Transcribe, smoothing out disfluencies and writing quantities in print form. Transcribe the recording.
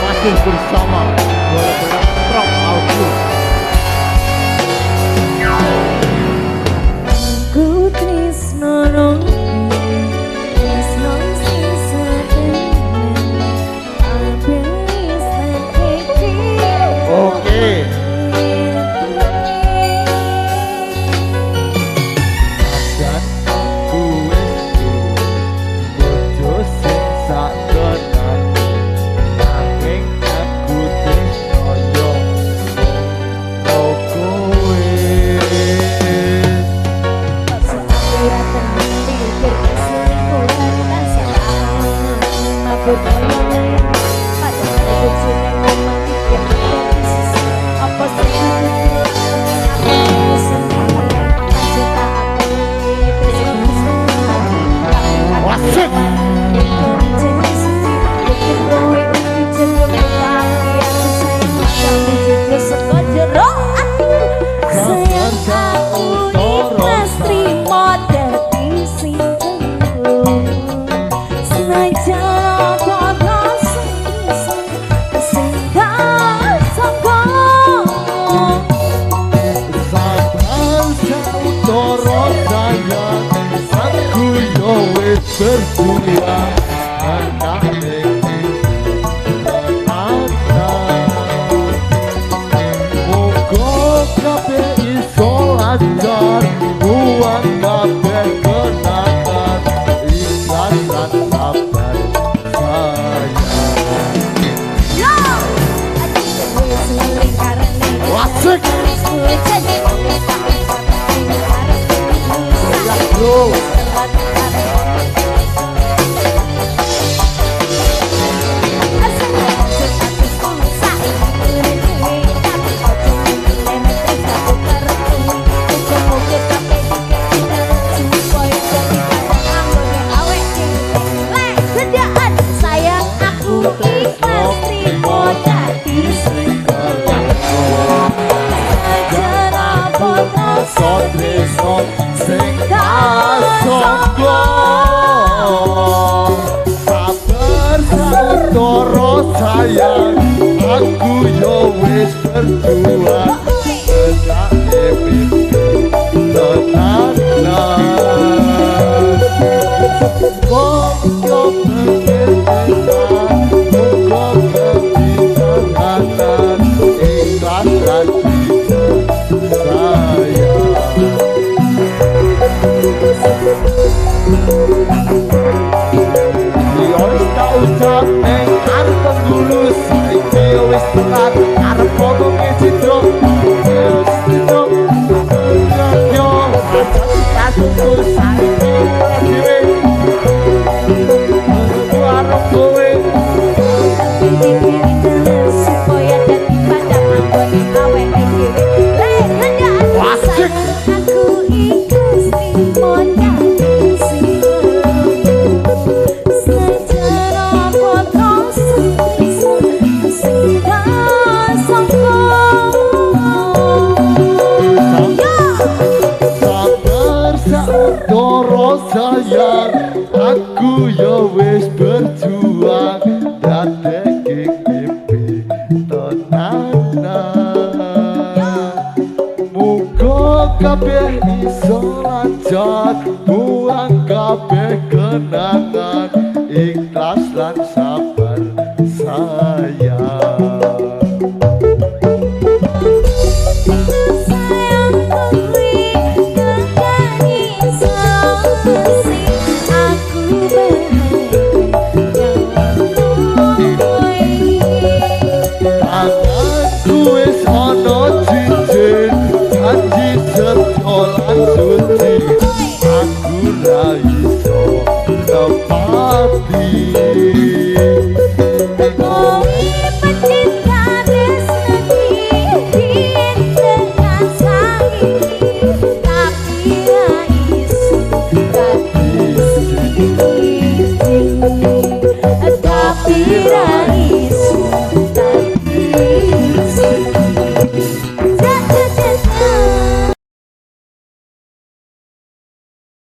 Masih bersama Rock Audio. Ku tresno nang tresno sing sedene ape sakiti. Oke. Dan aku bojo sing sakenan nanging aku tresno yo kowe. Ora terpikir selingkuhan tak salah. Aku tolong padahal aku sudah memikir apa sih Wasik. Berjuang anak moga kabeh iso lancar buang kabeh kenangan ikhlas lan sabar sayang. Wasik. Sayang, aku yo wis berjuang sejak mimpi tenanan. Monggo pengen monggo kebijakan ikhlas dan sayang, aku yo wis berjuang dadeke mimpi tenanan. Muga kabeh iso lancar buang kabeh kenangan ikhlas lan sabar sayang. Kowe pecinta desnegi Thank you.